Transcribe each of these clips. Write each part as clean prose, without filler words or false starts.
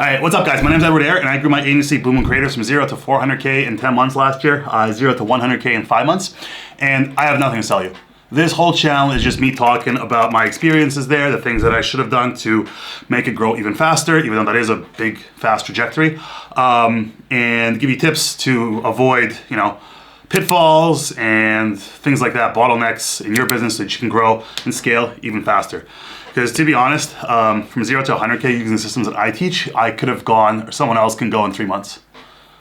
Alright, what's up guys? My name's Edward Ayer and I grew my agency Boom Creatives from 0 to 400K in 10 months last year, 0 to 100K in 5 months, and I have nothing to sell you. This whole channel is just me talking about my experiences there, the things that I should have done to make it grow even faster, even though that is a big, fast trajectory, and give you tips to avoid, pitfalls and things like that, bottlenecks in your business so that you can grow and scale even faster. Because to be honest, from 0 to 100K using the systems that I teach, I could have gone, or someone else can go in 3 months.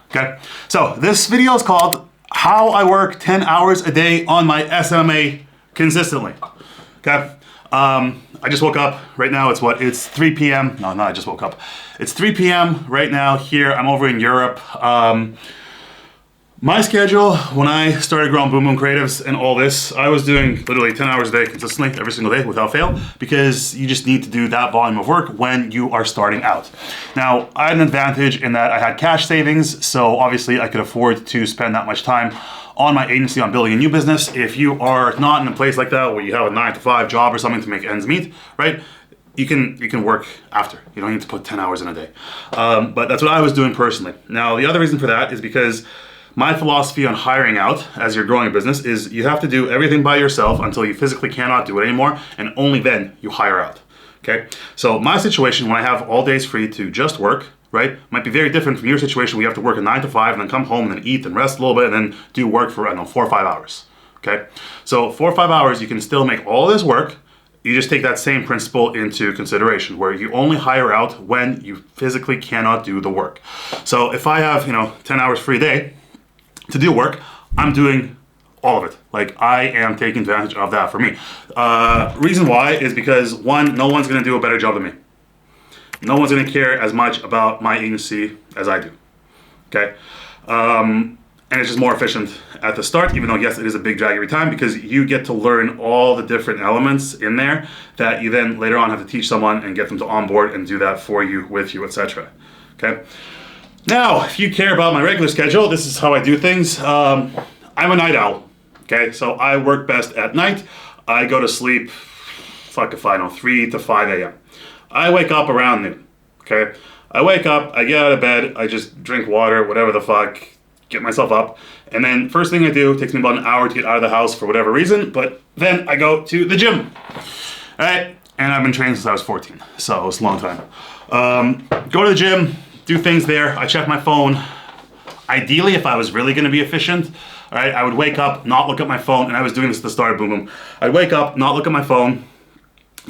Okay, so this video is called How I Work 10 Hours a Day on My SMMA Consistently. Okay, I just woke up. Right now it's 3 p.m. No, I just woke up. It's 3 p.m. right now here. I'm over in Europe. My schedule, when I started growing Boom Creatives and all this, I was doing literally 10 hours a day consistently, every single day without fail, because you just need to do that volume of work when you are starting out. Now, I had an advantage in that I had cash savings, so obviously I could afford to spend that much time on my agency on building a new business. If you are not in a place like that where you have a 9-to-5 job or something to make ends meet, right? You can work after. You don't need to put 10 hours in a day. But that's what I was doing personally. Now, the other reason for that is because my philosophy on hiring out as you're growing a business is you have to do everything by yourself until you physically cannot do it anymore, and only then you hire out, okay? So my situation, when I have all days free to just work, right, might be very different from your situation where you have to work a 9 to 5 and then come home and then eat and rest a little bit and then do work for, I don't know, 4 or 5 hours, okay? So 4 or 5 hours, you can still make all this work. You just take that same principle into consideration where you only hire out when you physically cannot do the work. So if I have, 10 hours free a day to do work, I'm doing all of it. Like, I am taking advantage of that for me. Reason why is because, one, no one's gonna do a better job than me. No one's gonna care as much about my agency as I do, okay? And it's just more efficient at the start, even though, yes, it is a big drag every time, because you get to learn all the different elements in there that you then later on have to teach someone and get them to onboard and do that for you, with you, etc. Okay? Now, if you care about my regular schedule, this is how I do things. I'm a night owl, okay? So I work best at night. I go to sleep, 3 to 5 a.m. I wake up around noon, okay? I wake up, I get out of bed, I just drink water, whatever the fuck, get myself up, and then first thing I do, it takes me about an hour to get out of the house for whatever reason, but then I go to the gym, all right? And I've been training since I was 14, so it's a long time. Go to the gym, do things there, I check my phone. Ideally, if I was really gonna be efficient, all right, I would wake up, not look at my phone, and I was doing this at the start of Boom Boom. I'd wake up, not look at my phone,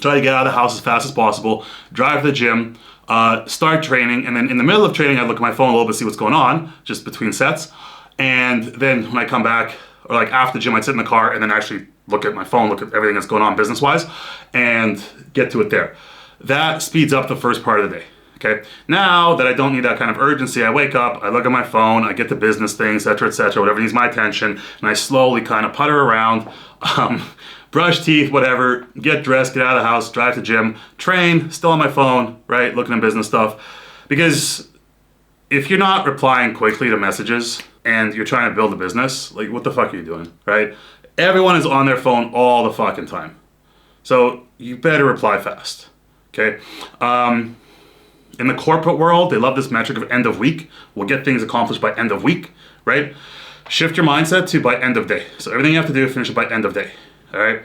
try to get out of the house as fast as possible, drive to the gym, start training, and then in the middle of training, I'd look at my phone a little bit, see what's going on, just between sets. And then when I come back, or like after the gym, I'd sit in the car and then actually look at my phone, look at everything that's going on business-wise, and get to it there. That speeds up the first part of the day. Okay, now that I don't need that kind of urgency, I wake up, I look at my phone, I get to business things, etc., whatever needs my attention, and I slowly kind of putter around, brush teeth, whatever, get dressed, get out of the house, drive to the gym, train, still on my phone, right, looking at business stuff. Because if you're not replying quickly to messages and you're trying to build a business, like, what the fuck are you doing, right? Everyone is on their phone all the fucking time. So you better reply fast, okay? In the corporate world, they love this metric of end of week. We'll get things accomplished by end of week, right? Shift your mindset to by end of day. So everything you have to do, finish it by end of day, all right?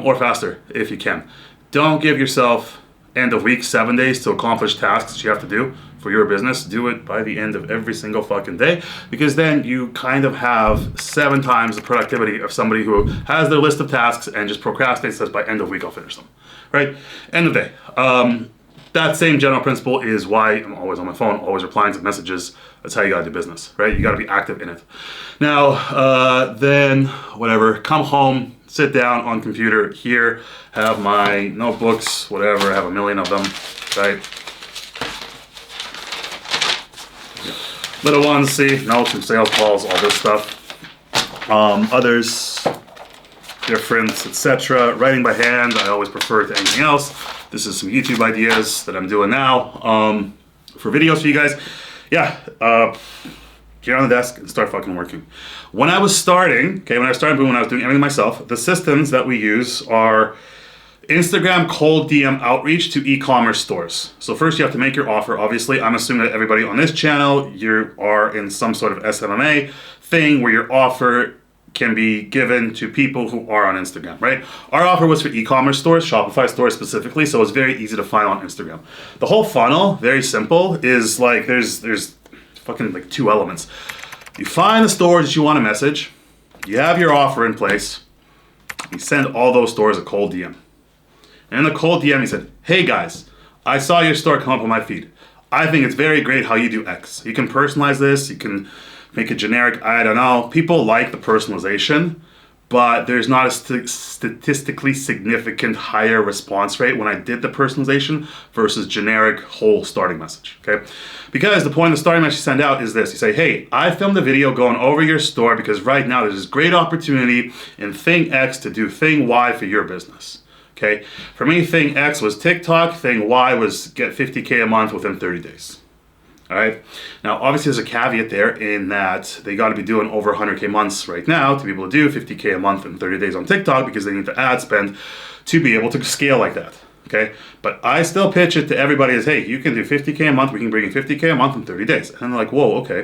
Or faster, if you can. Don't give yourself end of week, 7 days to accomplish tasks that you have to do for your business. Do it by the end of every single fucking day, because then you kind of have 7 times the productivity of somebody who has their list of tasks and just procrastinates, says by end of week I'll finish them, right? End of day. That same general principle is why I'm always on my phone, always replying to messages. That's how you gotta do business, right? You gotta be active in it. Now, then, whatever, come home, sit down on computer here, have my notebooks, whatever, I have a million of them, right? Little ones, see, notes and sales calls, all this stuff. Others, different, etc. Writing by hand, I always prefer to anything else. This is some YouTube ideas that I'm doing now for videos for you guys. Yeah, get on the desk and start fucking working. When I was starting, when I started Boom, when I was doing everything myself, the systems that we use are Instagram cold DM outreach to e-commerce stores. So first you have to make your offer. Obviously, I'm assuming that everybody on this channel, you are in some sort of SMMA thing where your offer can be given to people who are on Instagram, right? Our offer was for e-commerce stores, Shopify stores specifically, so it's very easy to find on Instagram. The whole funnel, very simple, is like there's fucking like 2 elements. You find the stores that you want to message, you have your offer in place, you send all those stores a cold DM. And in the cold DM, he said, hey guys, I saw your store come up on my feed. I think it's very great how you do X. You can personalize this, you can make it generic, I don't know. People like the personalization, but there's not a statistically significant higher response rate when I did the personalization versus generic whole starting message, okay? Because the point of the starting message you send out is this. You say, hey, I filmed a video going over your store because right now there's this great opportunity in thing X to do thing Y for your business. Okay, for me, thing X was TikTok, thing Y was get 50K a month within 30 days. All right, now obviously there's a caveat there in that they got to be doing over 100K months right now to be able to do 50K a month in 30 days on TikTok because they need the ad spend to be able to scale like that. Okay, but I still pitch it to everybody as, hey, you can do 50K a month, we can bring in 50K a month in 30 days. And they're like, whoa, okay.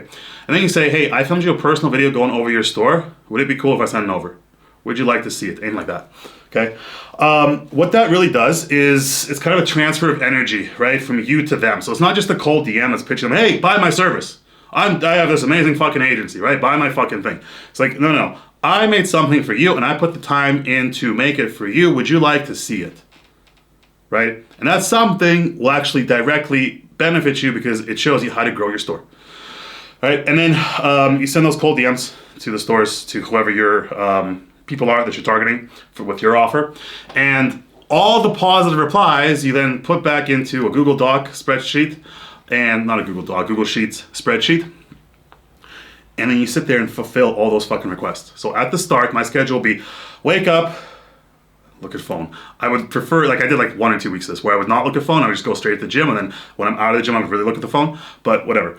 And then you say, hey, I filmed you a personal video going over your store. Would it be cool if I sent it over? Would you like to see it? Anything like that. Okay. What that really does is it's kind of a transfer of energy, right, from you to them. So it's not just a cold DM that's pitching them, hey, buy my service. I have this amazing fucking agency, right? Buy my fucking thing. It's like, no. I made something for you and I put the time in to make it for you. Would you like to see it? Right? And that something will actually directly benefit you because it shows you how to grow your store. Right? And then you send those cold DMs to the stores, to whoever your people are that you're targeting with your offer. And all the positive replies you then put back into a Google Doc spreadsheet, and not a Google Doc, Google Sheets spreadsheet. And then you sit there and fulfill all those fucking requests. So at the start, my schedule will be wake up, look at phone. I would prefer, like I did like 1 or 2 weeks of this, where I would not look at phone, I would just go straight to the gym, and then when I'm out of the gym, I would really look at the phone, but whatever.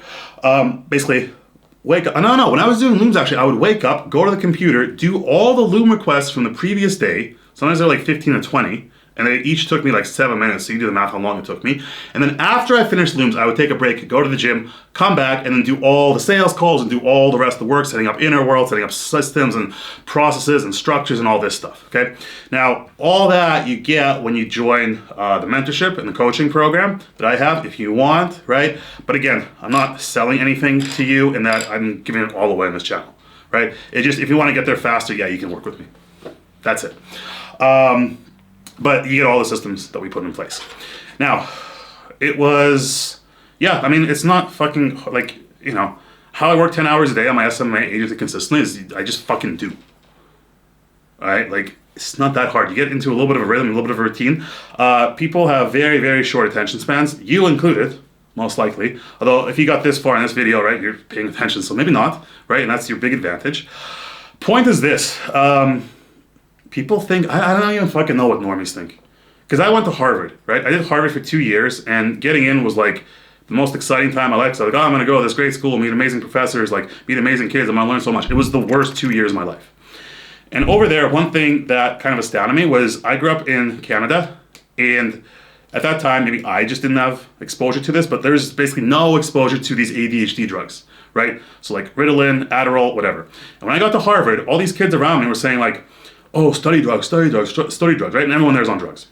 Basically, wake up, no, when I was doing looms actually, I would wake up, go to the computer, do all the loom requests from the previous day, sometimes they're like 15 or 20, and they each took me like 7 minutes, so you do the math how long it took me. And then after I finished looms, I would take a break, go to the gym, come back, and then do all the sales calls and do all the rest of the work, setting up inner world, setting up systems and processes and structures and all this stuff, okay? Now, all that you get when you join the mentorship and the coaching program that I have, if you want, right? But again, I'm not selling anything to you in that I'm giving it all away on this channel, right? It just, if you want to get there faster, yeah, you can work with me. That's it. But you get all the systems that we put in place. Now, it was, yeah, I mean, it's not fucking, like, you know, how I work 10 hours a day on my SMMA agency consistently is I just fucking do. All right? Like, it's not that hard. You get into a little bit of a rhythm, a little bit of a routine. People have very, very short attention spans, you included, most likely. Although, if you got this far in this video, right, you're paying attention, so maybe not, right? And that's your big advantage. Point is this. People think, I don't even fucking know what normies think. Because I went to Harvard, right? I did Harvard for 2 years, and getting in was like the most exciting time of my life. So I was like, oh, I'm gonna go to this great school, meet amazing professors, like meet amazing kids, I'm gonna learn so much. It was the worst 2 years of my life. And over there, one thing that kind of astounded me was I grew up in Canada, and at that time, maybe I just didn't have exposure to this, but there's basically no exposure to these ADHD drugs, right? So like Ritalin, Adderall, whatever. And when I got to Harvard, all these kids around me were saying like, oh, study drugs, right? And everyone there's on drugs.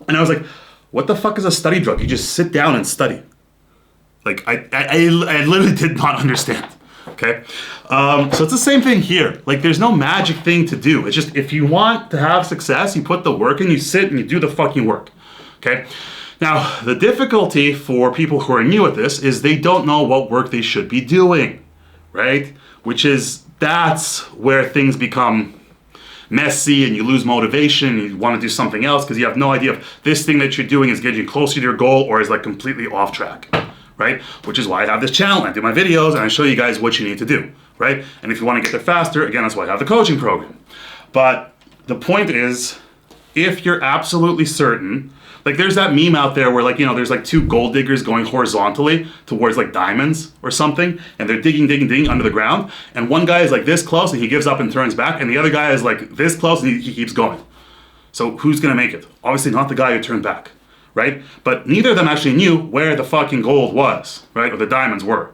And I was like, what the fuck is a study drug? You just sit down and study. Like, I literally did not understand, okay? So it's the same thing here. Like, there's no magic thing to do. It's just, if you want to have success, you put the work in, you sit and you do the fucking work, okay? Now, the difficulty for people who are new at this is they don't know what work they should be doing, right? That's where things become messy and you lose motivation and you want to do something else because you have no idea if this thing that you're doing is getting you closer to your goal or is like completely off track, right? Which is why I have this channel. I do my videos and I show you guys what you need to do, right? And if you want to get there faster, again, that's why I have the coaching program. But the point is, if you're absolutely certain, like there's that meme out there where like, you know, there's like 2 gold diggers going horizontally towards like diamonds or something, and they're digging under the ground, and one guy is like this close and he gives up and turns back, and the other guy is like this close and he keeps going. So who's gonna make it? Obviously not the guy who turned back, right? But neither of them actually knew where the fucking gold was, right? Or the diamonds were.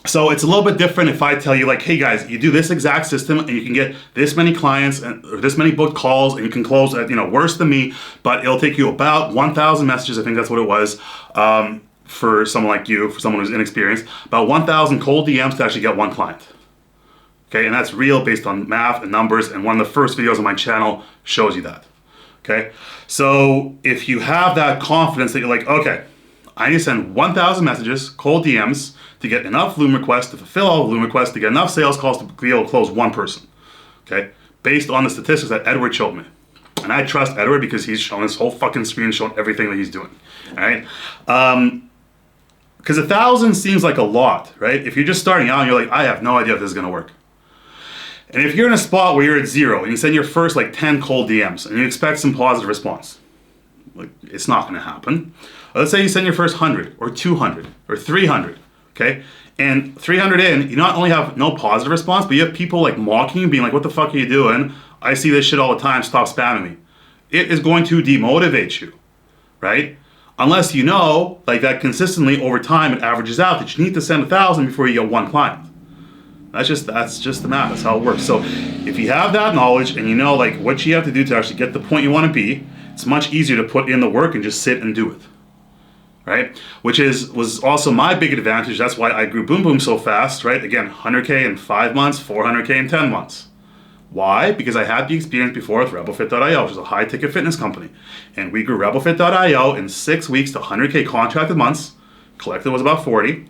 So it's a little bit different if I tell you like, hey guys, you do this exact system and you can get this many clients or this many booked calls and you can close at, worse than me, but it'll take you about 1,000 messages. I think that's what it was. For someone like you, for someone who's inexperienced, about 1,000 cold DMs to actually get one client. Okay, and that's real based on math and numbers, and one of the first videos on my channel shows you that. Okay, so if you have that confidence that you're like, okay, I need to send 1,000 messages, cold DMs, to get enough Loom requests, to fulfill all the Loom requests, to get enough sales calls to be able to close one person. Okay, based on the statistics that Edward showed me. And I trust Edward because he's shown his whole fucking screen, showing everything that he's doing. All right. Because 1,000 seems like a lot, right? If you're just starting out and you're like, I have no idea if this is gonna work. And if you're in a spot where you're at 0 and you send your first like 10 cold DMs and you expect some positive response, like it's not gonna happen. Let's say you send your first 100 or 200 or 300, okay? And 300 in, you not only have no positive response, but you have people like mocking you, being like, what the fuck are you doing? I see this shit all the time, stop spamming me. It is going to demotivate you, right? Unless you know, like that consistently over time, it averages out that you need to send 1,000 before you get one client. That's just the math, that's how it works. So if you have that knowledge and you know like what you have to do to actually get the point you want to be, it's much easier to put in the work and just sit and do it, right? Which was also my big advantage. That's why I grew Boom Boom so fast, right? Again, 100K in 5 months, 400K in 10 months. Why? Because I had the experience before with RebelFit.io, which is a high-ticket fitness company. And we grew RebelFit.io in 6 weeks to 100K contracted months. Collected was about 40.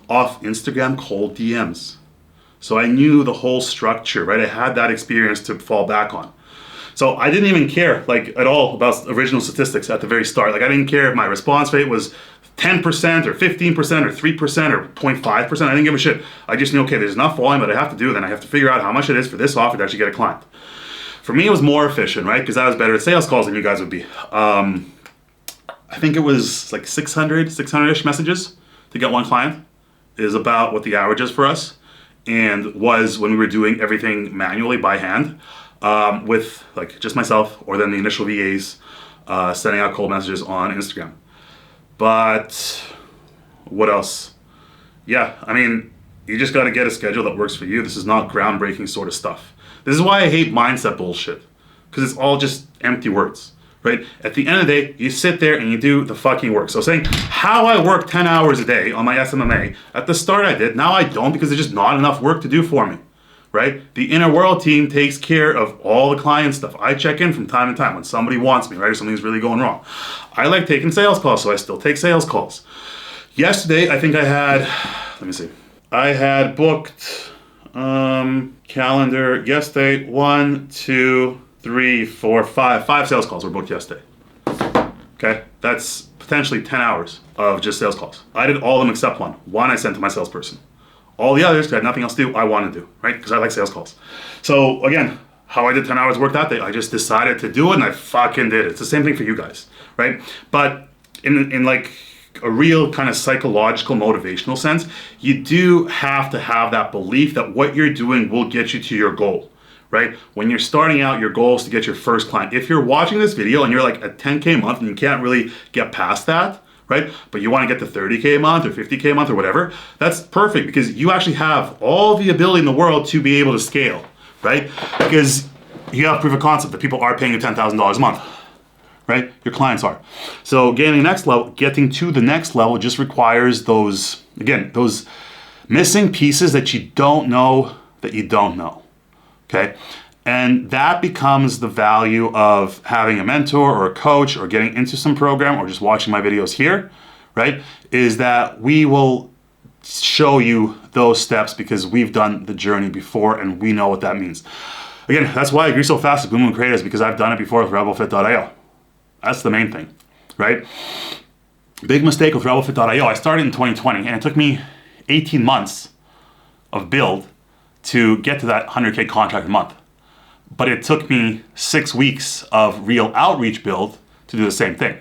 Off Instagram cold DMs. So I knew the whole structure, right? I had that experience to fall back on. So I didn't even care, like, at all about original statistics at the very start. Like, I didn't care if my response rate was 10% or 15% or 3% or 0.5%. I didn't give a shit. I just knew, okay, there's enough volume that I have to do, then I have to figure out how much it is for this offer to actually get a client. For me, it was more efficient, right? Because I was better at sales calls than you guys would be. I think it was like 600-ish messages to get one client is about what the average is for us, and was when we were doing everything manually by hand with like just myself or then the initial VAs sending out cold messages on Instagram. But what else? Yeah, I mean, you just got to get a schedule that works for you. This is not groundbreaking sort of stuff. This is why I hate mindset bullshit, because it's all just empty words, right? At the end of the day, you sit there and you do the fucking work. So saying how I work 10 hours a day on my SMMA, at the start I did, now I don't because there's just not enough work to do for me, right? The Inner World team takes care of all the client stuff. I check in from time to time when somebody wants me, right? Or something's really going wrong. I like taking sales calls, so I still take sales calls. Yesterday, I think I had, let me see. I had booked calendar yesterday, 1, 2, 3, 4, 5. 5 sales calls were booked yesterday. Okay, that's potentially 10 hours of just sales calls. I did all of them except one. One I sent to my salesperson. All the others, because I had nothing else to do, I want to do, right? Because I like sales calls. So again, how I did 10 hours work that day, I just decided to do it and I fucking did it. It's the same thing for you guys, right? But in like a real kind of psychological motivational sense, you do have to have that belief that what you're doing will get you to your goal, right? When you're starting out, your goal is to get your first client. If you're watching this video and you're like at 10K a month and you can't really get past that, right? But you want to get to 30K a month or 50K a month or whatever, that's perfect because you actually have all the ability in the world to be able to scale, right? Because you have proof of concept that people are paying you $10,000 a month, right? Your clients are. So getting to the next level just requires those, again, those missing pieces that you don't know that you don't know, okay? And that becomes the value of having a mentor or a coach or getting into some program or just watching my videos here, right? Is that we will show you those steps because we've done the journey before and we know what that means. Again, that's why I agree so fast with Boom Boom Creatives, because I've done it before with RebelFit.io. That's the main thing, right? Big mistake with RebelFit.io. I started in 2020 and it took me 18 months of build to get to that 100K contract a month. But it took me 6 weeks of real outreach build to do the same thing,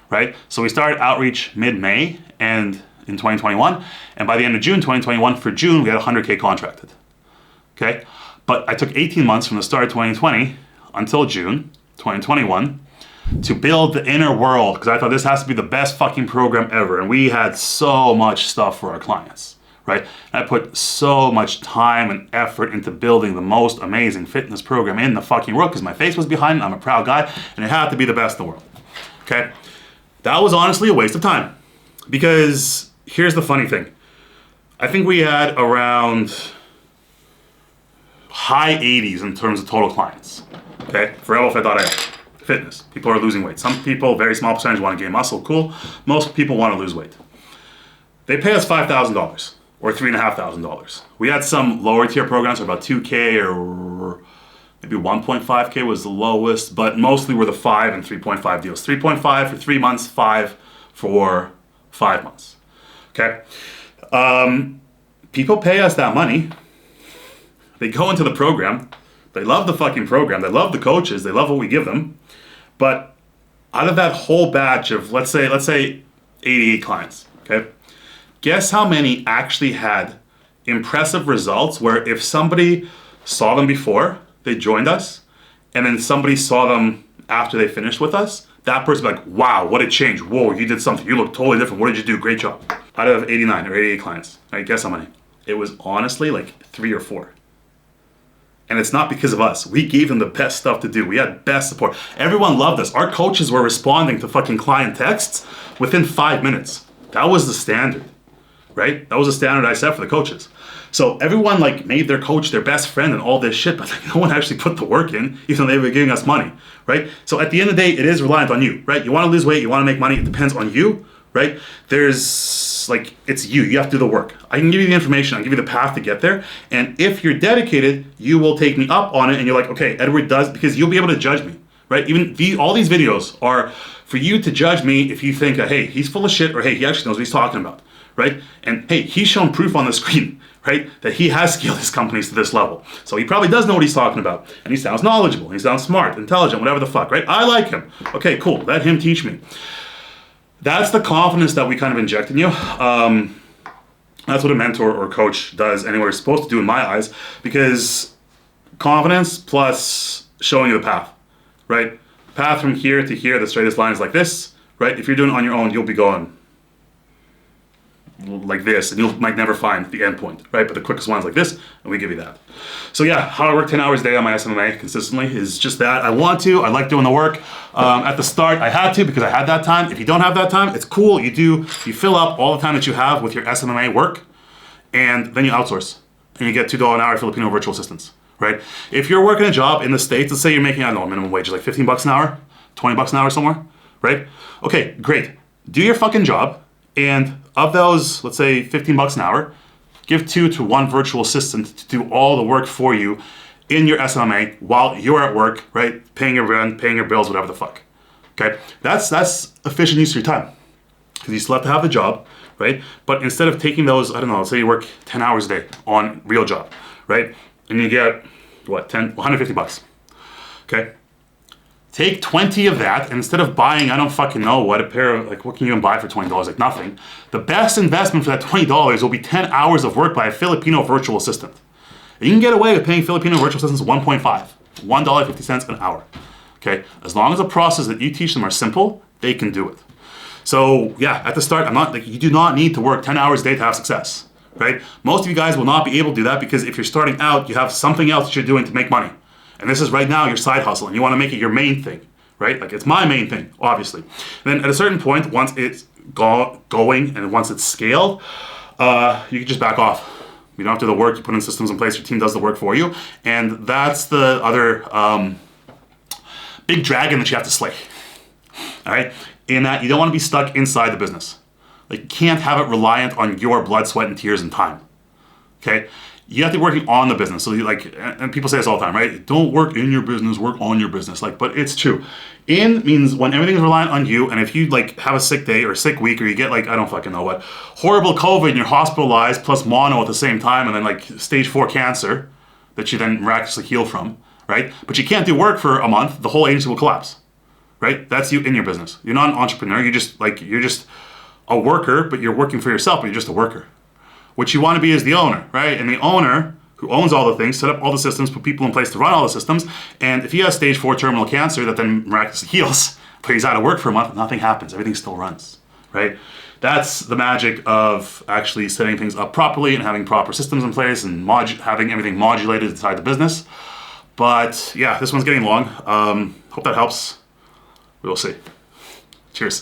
right? So we started outreach mid-May and in 2021, and by the end of June 2021, for June, we had 100K contracted, okay? But I took 18 months from the start of 2020 until June 2021 to build the inner world, because I thought this has to be the best fucking program ever. And we had so much stuff for our clients, right? And I put so much time and effort into building the most amazing fitness program in the fucking world because my face was behind it. I'm a proud guy and it had to be the best in the world, okay? That was honestly a waste of time, because here's the funny thing. I think we had around high 80s in terms of total clients, okay, for LFit.ai. Fitness. People are losing weight. Some people, very small percentage, want to gain muscle. Cool. Most people want to lose weight. They pay us $5,000 or $3,500. We had some lower tier programs for about 2K or maybe 1.5K was the lowest, but mostly were the 5 and 3.5 deals. 3.5 for 3 months, 5 for 5 months. Okay. People pay us that money. They go into the program. They love the fucking program. They love the coaches. They love what we give them. But out of that whole batch of, let's say 88 clients, okay? Guess how many actually had impressive results where if somebody saw them before they joined us, and then somebody saw them after they finished with us, that person would be like, wow, what a change. Whoa, you did something. You look totally different. What did you do? Great job. Out of 89 or 88 clients, right, guess how many? It was honestly like 3 or 4. And it's not because of us. We gave them the best stuff to do. We had best support. Everyone loved us. Our coaches were responding to fucking client texts within 5 minutes. That was the standard, right? That was the standard I set for the coaches. So everyone like made their coach their best friend and all this shit, but like, no one actually put the work in, even though they were giving us money, right? So at the end of the day, it is reliant on you, right? You want to lose weight, you want to make money, it depends on you, right? There's like, it's you. You have to do the work. I can give you the information. I'll give you the path to get there. And if you're dedicated, you will take me up on it. And you're like, okay, Edward does, because you'll be able to judge me, right? Even all these videos are for you to judge me if you think, hey, he's full of shit, or hey, he actually knows what he's talking about, right? And hey, he's shown proof on the screen, right? That he has scaled his companies to this level. So he probably does know what he's talking about. And he sounds knowledgeable. He sounds smart, intelligent, whatever the fuck, right? I like him. Okay, cool. Let him teach me. That's the confidence that we kind of inject in you. That's what a mentor or coach does anyway. It's supposed to do in my eyes, because confidence plus showing you the path, right? Path from here to here, the straightest line is like this, right? If you're doing it on your own, you'll be going like this, and you might never find the end point, right? But the quickest one's like this, and we give you that. So yeah, how I work 10 hours a day on my SMMA consistently is just that. I want to, I like doing the work. At the start, I had to because I had that time. If you don't have that time, it's cool. You fill up all the time that you have with your SMMA work, and then you outsource, and you get $2 an hour Filipino virtual assistants, right? If you're working a job in the States, let's say you're making, I don't know, minimum wage, like 15 bucks an hour, 20 bucks an hour somewhere, right? Okay, great. Do your fucking job, and of those, let's say 15 bucks an hour, give 2 to 1 virtual assistant to do all the work for you in your SMMA while you're at work, right? Paying your rent, paying your bills, whatever the fuck. Okay, that's efficient use of your time, because you still have to have the job, right? But instead of taking those, I don't know, let's say you work 10 hours a day on real job, right? And you get what, 150 bucks. Okay. Take 20 of that, and instead of buying, I don't fucking know what, a pair of, like, what can you even buy for $20? Like nothing. The best investment for that $20 will be 10 hours of work by a Filipino virtual assistant. And you can get away with paying Filipino virtual assistants $1.5, $1.50 an hour. Okay, as long as the process that you teach them are simple, they can do it. So yeah, at the start, you do not need to work 10 hours a day to have success, right? Most of you guys will not be able to do that, because if you're starting out, you have something else that you're doing to make money. And this is right now your side hustle, and you want to make it your main thing, right? Like, it's my main thing, obviously. And then at a certain point, once it's going and once it's scaled, you can just back off. You don't have to do the work. You put in systems in place. Your team does the work for you. And that's the other big dragon that you have to slay, all right? In that you don't want to be stuck inside the business. Like, you can't have it reliant on your blood, sweat, and tears and time, okay? You have to be working on the business. So you and people say this all the time, right? Don't work in your business, work on your business. Like, but it's true. In means when everything's reliant on you, and if you like have a sick day or a sick week, or you get like, I don't fucking know what, horrible COVID and you're hospitalized plus mono at the same time, and then like stage 4 cancer that you then miraculously heal from, right? But you can't do work for a month, the whole agency will collapse, right? That's you in your business. You're not an entrepreneur. You're just a worker, but you're working for yourself, but you're just a worker. What you want to be is the owner, right? And the owner who owns all the things, set up all the systems, put people in place to run all the systems. And if he has stage 4 terminal cancer that then miraculously heals, but he's out of work for a month, nothing happens. Everything still runs, right? That's the magic of actually setting things up properly and having proper systems in place and having everything modulated inside the business. But yeah, this one's getting long. Hope that helps. We will see. Cheers.